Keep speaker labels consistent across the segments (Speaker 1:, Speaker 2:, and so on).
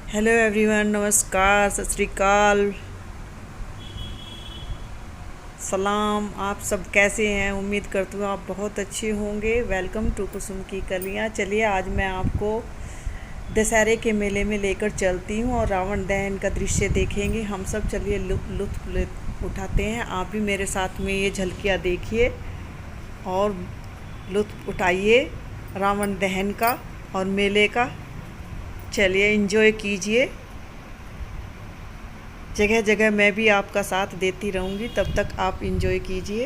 Speaker 1: Hello everyone, नमस्कार, सत श्री अकाल, सलाम। आप सब कैसे हैं? उम्मीद करती हूँ आप बहुत अच्छे होंगे। वेलकम टू कुसुम की कलियाँ। चलिए आज मैं आपको दशहरे के मेले में लेकर चलती हूँ और रावण दहन का दृश्य देखेंगे हम सब। चलिए लुत्फ़ उठाते हैं। आप भी मेरे साथ में ये झलकियाँ देखिए और लुत्फ़ उठाइए रावण दहन का और मेले का। चलिए एंजॉय कीजिए। जगह जगह मैं भी आपका साथ देती रहूँगी, तब तक आप एंजॉय कीजिए।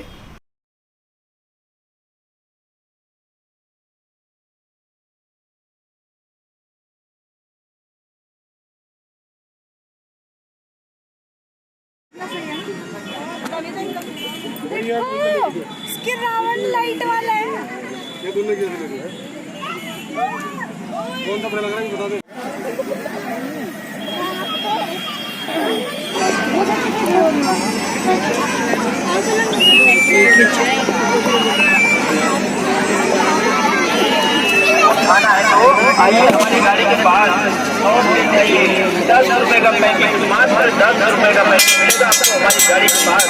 Speaker 2: इसके रावण लाइट वाला है।
Speaker 3: ये दोनों की है। कौन सा बड़ा लग रहा है बता दे।
Speaker 4: खाना है तो आइए हमारी गाड़ी के पास और ले जाइए। 10 रुपए का पैकेट, मात्र 10 रुपए का पैकेट मिलेगा आपको हमारी गाड़ी के पास।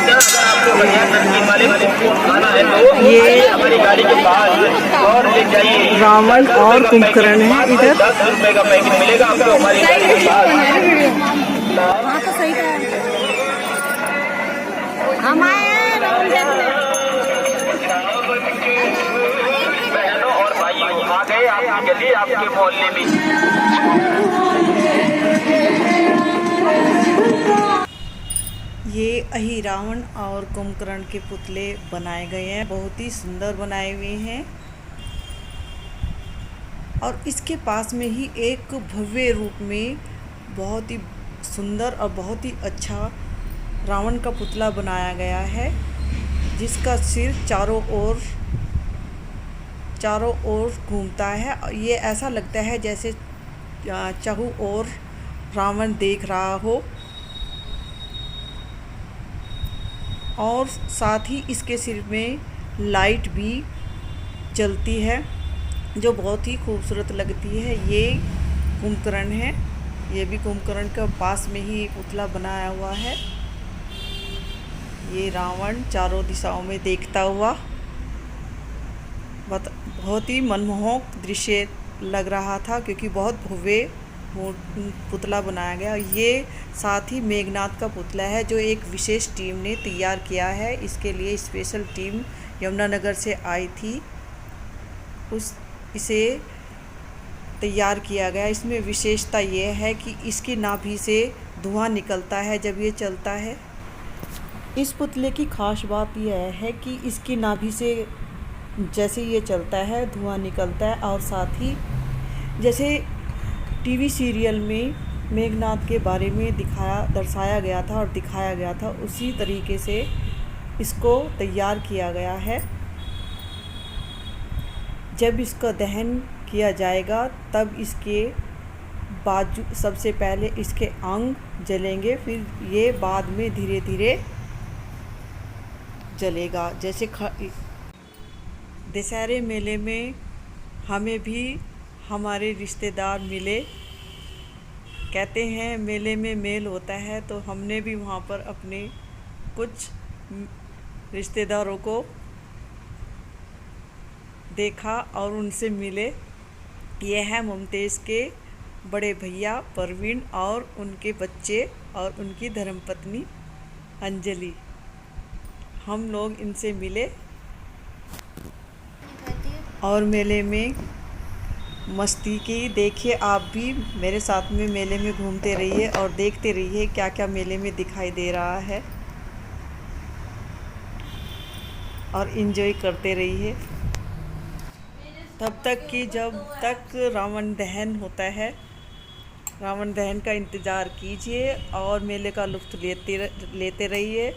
Speaker 4: अगर आपको बढ़िया नमकीन वाले को खाना है तो
Speaker 1: ये
Speaker 4: हमारी गाड़ी के पास और ले जाइए।
Speaker 1: रावण और कुंभकर्ण है इधर।
Speaker 4: 10 रुपए का पैकेट मिलेगा आपको हमारी गाड़ी के पास।
Speaker 2: हाँ तो सही था। हम आए हैं रावण देखने।
Speaker 4: बहनों और भाइयों आ गए आपकी गली, आपके मोहल्ले में।
Speaker 1: ये अही रावण और कुंभकर्ण के पुतले बनाए गए हैं। बहुत ही सुंदर बनाए हुए हैं। और इसके पास में ही एक भव्य रूप में बहुत ही सुंदर और बहुत ही अच्छा रावण का पुतला बनाया गया है, जिसका सिर चारों ओर घूमता है। ये ऐसा लगता है जैसे चारों ओर रावण देख रहा हो। और साथ ही इसके सिर में लाइट भी जलती है, जो बहुत ही खूबसूरत लगती है। ये कुंभकर्ण है। ये भी कुंभकर्ण के पास में ही पुतला बनाया हुआ है। ये रावण चारों दिशाओं में देखता हुआ बहुत ही मनमोहक दृश्य लग रहा था, क्योंकि बहुत भव्य पुतला बनाया गया। ये साथ ही मेघनाथ का पुतला है, जो एक विशेष टीम ने तैयार किया है। इसके लिए स्पेशल टीम यमुनानगर से आई थी, इसे तैयार किया गया। इसमें विशेषता ये है कि इसकी नाभि से धुआं निकलता है जब ये चलता है। इस पुतले की खास बात यह है कि इसकी नाभि से जैसे ये चलता है धुआं निकलता है। और साथ ही जैसे टीवी सीरियल में मेघनाथ के बारे में दर्शाया गया था और दिखाया गया था, उसी तरीके से इसको तैयार किया गया है। जब इसका दहन किया जाएगा तब इसके बाजू सबसे पहले इसके अंग जलेंगे, फिर ये बाद में धीरे धीरे जलेगा। जैसे दशहरे मेले में हमें भी हमारे रिश्तेदार मिले। कहते हैं मेले में मेल होता है, तो हमने भी वहाँ पर अपने कुछ रिश्तेदारों को देखा और उनसे मिले। ये है मुमताज़ के बड़े भैया परवीन और उनके बच्चे और उनकी धर्मपत्नी अंजलि। हम लोग इनसे मिले और मेले में मस्ती की। देखिए आप भी मेरे साथ में मेले में घूमते रहिए और देखते रहिए क्या क्या मेले में दिखाई दे रहा है, और एंजॉय करते रहिए तब तक कि जब तक रावण दहन होता है। रावण दहन का इंतज़ार कीजिए और मेले का लुत्फ़ लेते रहिए।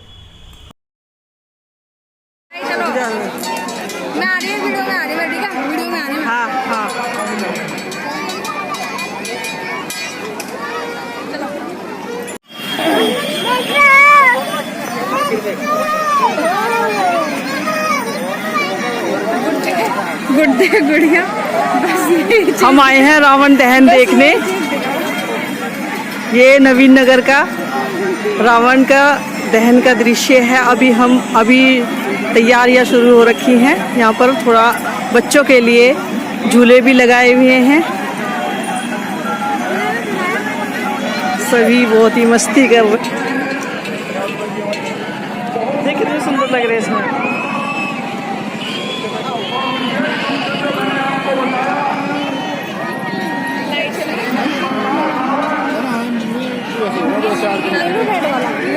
Speaker 2: मैं आ रही हूँ, वीडियो में आ रही हूँ, ठीक है? वीडियो में आ रही हूँ।
Speaker 1: हाँ हाँ।
Speaker 2: गुड्डे गुड़िया
Speaker 1: हम आए हैं रावण दहन देखने। ये नवीन नगर का रावण का दहन का दृश्य है। अभी तैयारियां शुरू हो रखी हैं। यहाँ पर थोड़ा बच्चों के लिए झूले भी लगाए हुए हैं। सभी बहुत ही मस्ती कर रहे। देखिए कितने सुंदर लग रहे हैं इसमें।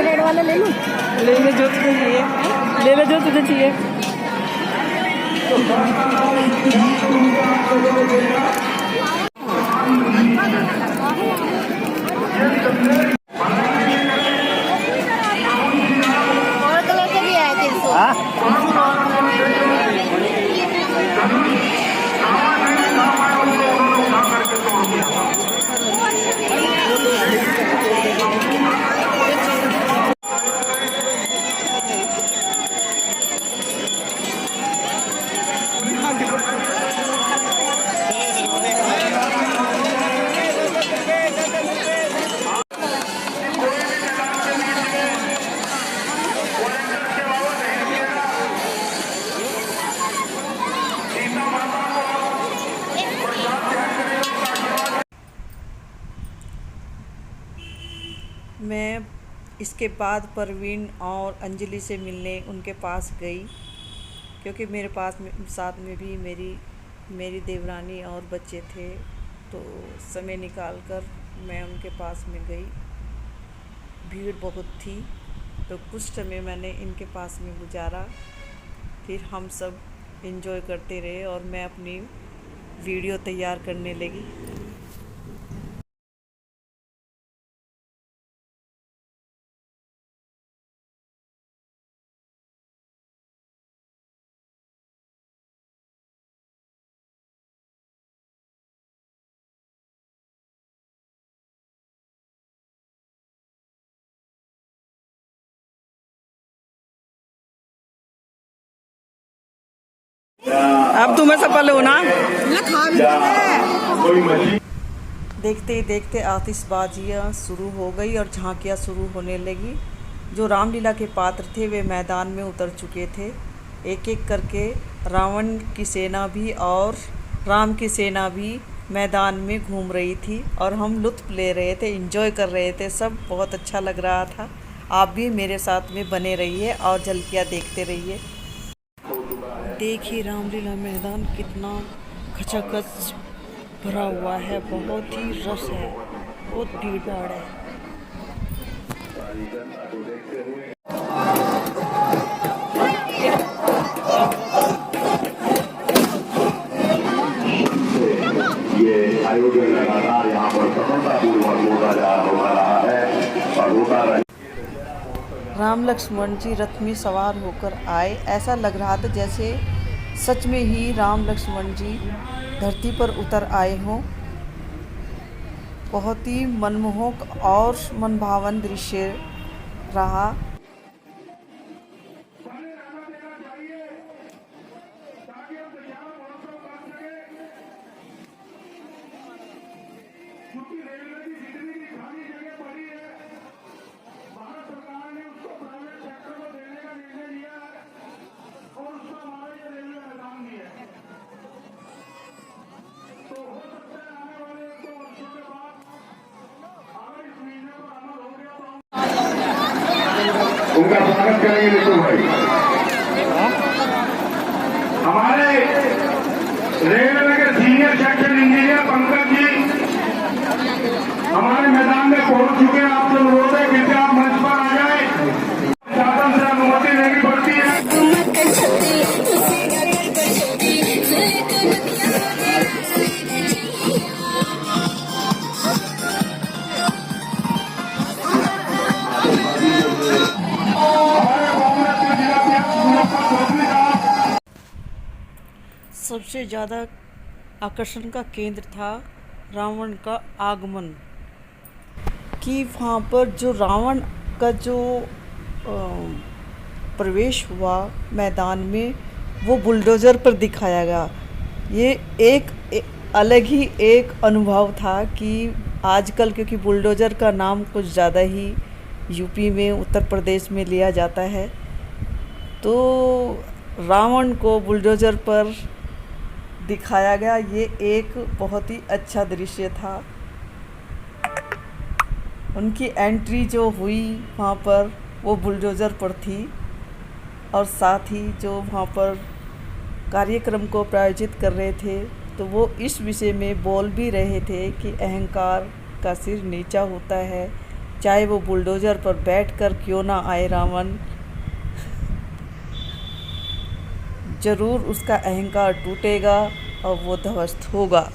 Speaker 2: रेड वाला ले लूं?
Speaker 1: ले ले जो तुझे चाहिए, ले ले जो तुझे चाहिए।
Speaker 2: और कलर के भी आए 300।
Speaker 1: मैं इसके बाद परवीन और अंजलि से मिलने उनके पास गई, क्योंकि मेरे पास साथ में भी मेरी देवरानी और बच्चे थे। तो समय निकाल कर मैं उनके पास में गई। भीड़ बहुत थी, तो कुछ समय मैंने इनके पास में गुजारा। फिर हम सब एंजॉय करते रहे और मैं अपनी वीडियो तैयार करने लगी। अब तुम्हें सफल हो ना। देखते ही देखते आतिशबाजियाँ शुरू हो गई और झांकियाँ शुरू होने लगी। जो रामलीला के पात्र थे वे मैदान में उतर चुके थे। एक एक करके रावण की सेना भी और राम की सेना भी मैदान में घूम रही थी और हम लुत्फ़ ले रहे थे, एंजॉय कर रहे थे। सब बहुत अच्छा लग रहा था। आप भी मेरे साथ में बने रहिए और झलकियाँ देखते रहिए। देखिए रामलीला मैदान कितना खचाखच भरा हुआ है, बहुत ही रश है, बहुत भीड़ भाड़ है।
Speaker 5: ये आयोजन लगातार यहाँ पर सफलतापूर्वक होता जा रहा है और होता रहे।
Speaker 1: राम लक्ष्मण जी रथ में सवार होकर आए। ऐसा लग रहा था जैसे सच में ही राम लक्ष्मण जी धरती पर उतर आए हों। बहुत ही मनमोहक और मनभावन दृश्य रहा।
Speaker 5: उनका स्वागत करेंगे निशु भाई। हमारे रेलवे के senior section engineer Pankaj ji हमारे मैदान में पहुंच चुके हैं। आपसे अनुरोध है कि आप मंच पर आ जाए। शासन से अनुमति लेनी पड़ती है।
Speaker 1: सबसे ज़्यादा आकर्षण का केंद्र था रावण का आगमन। कि वहाँ पर जो रावण का जो प्रवेश हुआ मैदान में, वो बुलडोज़र पर दिखाया गया। ये एक अलग ही एक अनुभव था कि आजकल क्योंकि बुलडोज़र का नाम कुछ ज़्यादा ही यूपी में, उत्तर प्रदेश में लिया जाता है, तो रावण को बुलडोज़र पर दिखाया गया। ये एक बहुत ही अच्छा दृश्य था। उनकी एंट्री जो हुई वहाँ पर वो बुलडोज़र पर थी, और साथ ही जो वहाँ पर कार्यक्रम को प्रायोजित कर रहे थे तो वो इस विषय में बोल भी रहे थे कि अहंकार का सिर नीचा होता है, चाहे वो बुलडोज़र पर बैठकर क्यों ना आए रावण, ज़रूर उसका अहंकार टूटेगा और वो ध्वस्त होगा।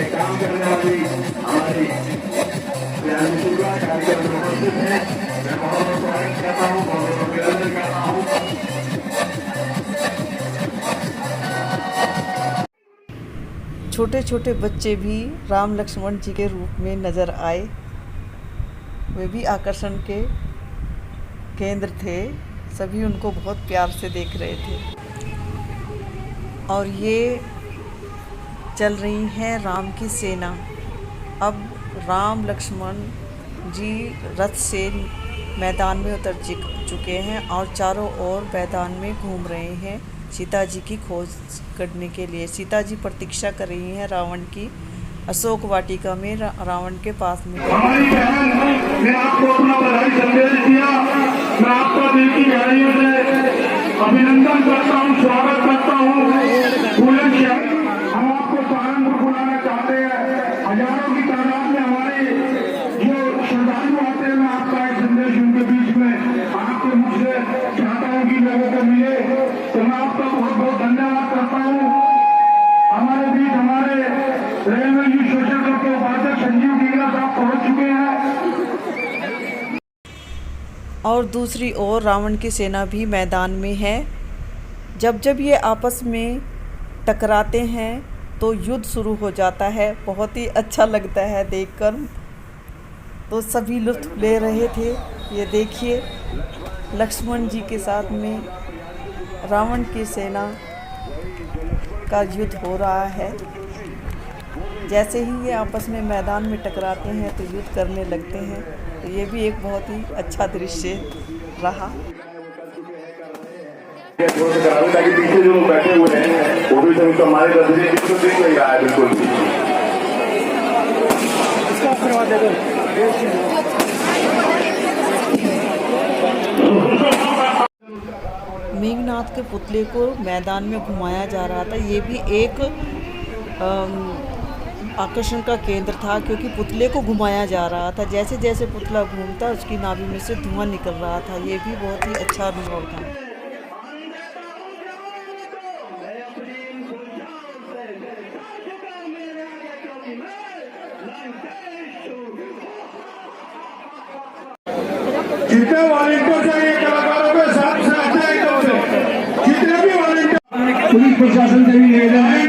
Speaker 5: काम करने वाली हमारी कार्यक्रम में उपस्थित है। मैं बहुत स्वागत करता हूँ, बहुत अभिनंदन करता हूँ।
Speaker 1: छोटे छोटे बच्चे भी राम लक्ष्मण जी के रूप में नज़र आए। वे भी आकर्षण के केंद्र थे। सभी उनको बहुत प्यार से देख रहे थे। और ये चल रही है राम की सेना। अब राम लक्ष्मण जी रथ से मैदान में उतर चुके हैं और चारों ओर मैदान में घूम रहे हैं सीता जी की खोज करने के लिए। सीता जी प्रतीक्षा कर रही हैं रावण की अशोक वाटिका में, रावण के पास में।
Speaker 5: हमारी बहन ने आपको अपना बधाई संदेश दिया। मैं आपका दिल की गहराइयों से अभिनंदन करता हूँ, स्वागत करता हूँ। हम आपको सहारनपुर बुलाना चाहते हैं। हजारों की तादाद में हमारे जो श्रद्धालु आते हैं, मैं आपका एक संदेश उनके बीच में आपके मुख से चाहता हूँ कि लोगों को मिले। तो मैं आपका बहुत बहुत धन्यवाद करता हूँ। हमारे बीच हमारे रेलवे जी सोशल क्लब के उपाध्यक्ष संजीव गिगरा साहब पहुंच चुके हैं।
Speaker 1: और दूसरी ओर रावण की सेना भी मैदान में है। जब जब ये आपस में टकराते हैं तो युद्ध शुरू हो जाता है। बहुत ही अच्छा लगता है देखकर। तो सभी लुत्फ ले रहे थे। ये देखिए लक्ष्मण जी के साथ में रावण की सेना का युद्ध हो रहा है। जैसे ही ये आपस में मैदान में टकराते हैं तो युद्ध करने लगते हैं। तो ये भी एक बहुत ही अच्छा दृश्य रहा।
Speaker 5: ताकि पीछे जो बैठे हुए हैं वो भी तो हमारे नजरिए बिल्कुल दिख नहीं रहा है। बिल्कुल इसका आशीर्वाद दे दो।
Speaker 1: मेघनाथ के पुतले को मैदान में घुमाया जा रहा था। ये भी एक आकर्षण का केंद्र था, क्योंकि पुतले को घुमाया जा रहा था। जैसे जैसे पुतला घूमता उसकी नाभि में से धुआं निकल रहा था। ये भी बहुत ही अच्छा अनुभव था।
Speaker 5: जितने वॉलंटियर चाहिए कलाकारों के साथ से अच्छे एकदम से जितने भी वॉलंटियर पुलिस प्रशासन से भी ले जाए।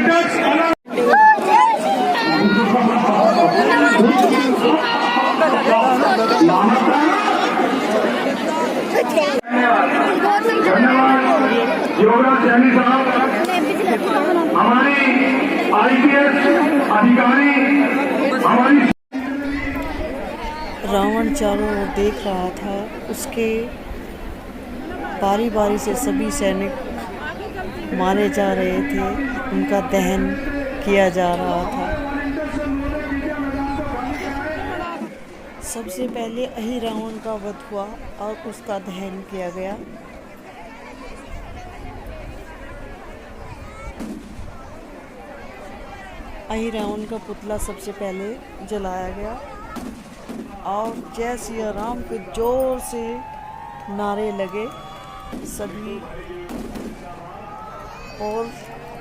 Speaker 5: धन्यवाद योगराज सैनी साहब, हमारी IPS अधिकारी, हमारी।
Speaker 1: रावण चारों ओर देख रहा था। उसके बारी बारी से सभी सैनिक मारे जा रहे थे, उनका दहन किया जा रहा था। सबसे पहले अहिरावण का वध हुआ और उसका दहन किया गया। अहिरावण का पुतला सबसे पहले जलाया गया और जय सिया राम के जोर से नारे लगे सभी, और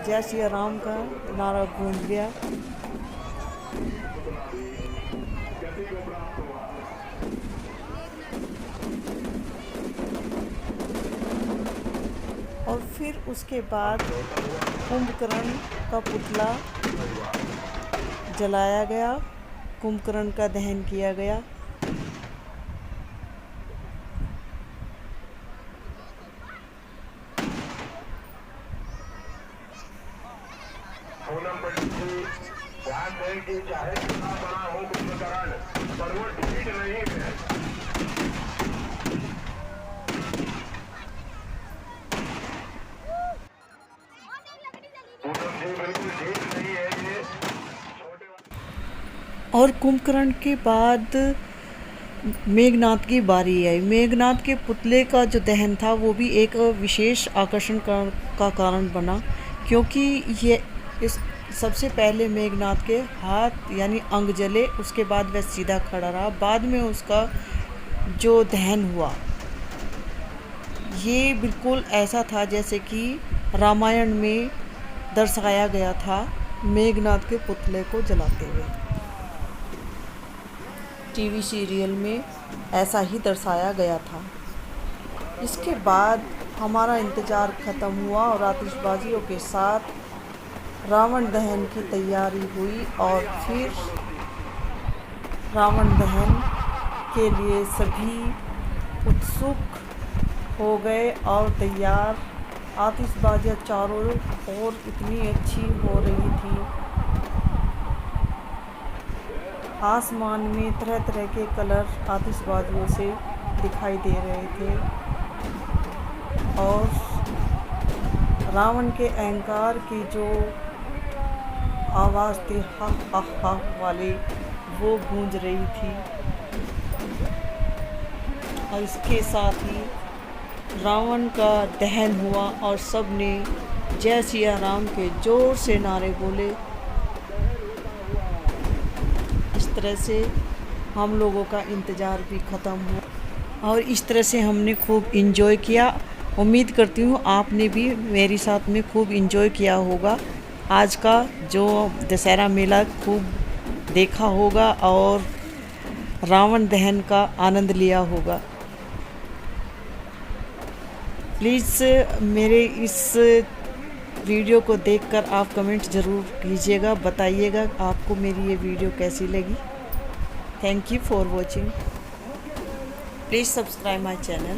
Speaker 1: जय सिया राम का नारा गूंज गया। और फिर उसके बाद कुंभकर्ण का पुतला जलाया गया, कुंभकर्ण का दहन किया गया।
Speaker 5: पूनम पंडित जी ध्यान दें कि चाहे कितना बड़ा हो कुंभकर्ण, पर वो ठीक नहीं है। पूनम जी बिल्कुल ठीक नहीं है ये छोटे।
Speaker 1: और कुंभकर्ण के बाद मेघनाथ की बारी आई। मेघनाथ के पुतले का जो दहन था वो भी एक विशेष आकर्षण का कारण बना, क्योंकि ये इस सबसे पहले मेघनाथ के हाथ यानी अंग जले, उसके बाद वह सीधा खड़ा रहा। बाद में उसका जो दहन हुआ ये बिल्कुल ऐसा था जैसे कि रामायण में दर्शाया गया था मेघनाथ के पुतले को जलाते हुए। टीवी सीरियल में ऐसा ही दर्शाया गया था। इसके बाद हमारा इंतज़ार ख़त्म हुआ और आतिशबाजियों के साथ रावण दहन की तैयारी हुई और फिर रावण दहन के लिए सभी उत्सुक हो गए और तैयार। आतिशबाजियाँ चारों ओर इतनी अच्छी हो रही थी, आसमान में तरह तरह के कलर आतिशबाजियों से दिखाई दे रहे थे और रावण के अहंकार की जो आवाज़ थी हा हा हा वाली, वो गूंज रही थी। और इसके साथ ही रावण का दहन हुआ और सब ने जय सिया राम के जोर से नारे बोले। इस तरह से हम लोगों का इंतज़ार भी ख़त्म हुआ और इस तरह से हमने खूब इंजॉय किया। उम्मीद करती हूँ आपने भी मेरे साथ में खूब इंजॉय किया होगा। आज का जो दशहरा मेला खूब देखा होगा और रावण दहन का आनंद लिया होगा। प्लीज़ मेरे इस वीडियो को देखकर आप कमेंट ज़रूर कीजिएगा, बताइएगा आपको मेरी ये वीडियो कैसी लगी। Thank you for watching. Please subscribe my channel.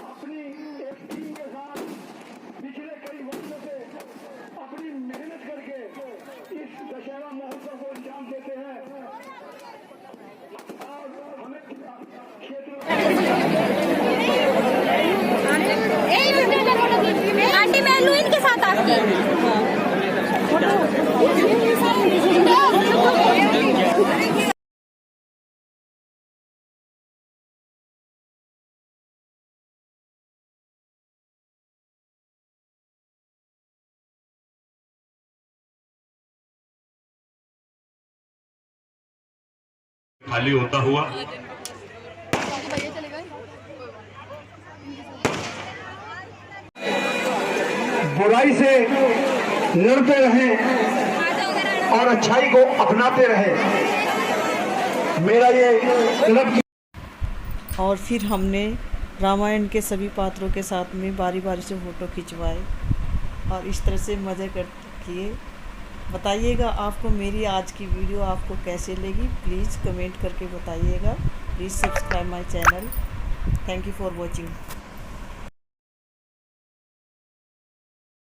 Speaker 5: अपनी एक टीम के साथ पिछले कई वर्षों से अपनी मेहनत करके इस दशहरा महोत्सव को अंजाम देते हैं और हमें
Speaker 2: आंटी मैं लूँ इनके साथ आपकी
Speaker 5: खाली होता हुआ बुराई से लड़ते रहें और अच्छाई को अपनाते रहें, मेरा ये क्लब।
Speaker 1: और फिर हमने रामायण के सभी पात्रों के साथ में बारी बारी से फ़ोटो खिंचवाए और इस तरह से मज़े किए। बताइएगा आपको मेरी आज की वीडियो आपको कैसे लगी, प्लीज़ कमेंट करके बताइएगा। Please subscribe my channel. Thank you for watching.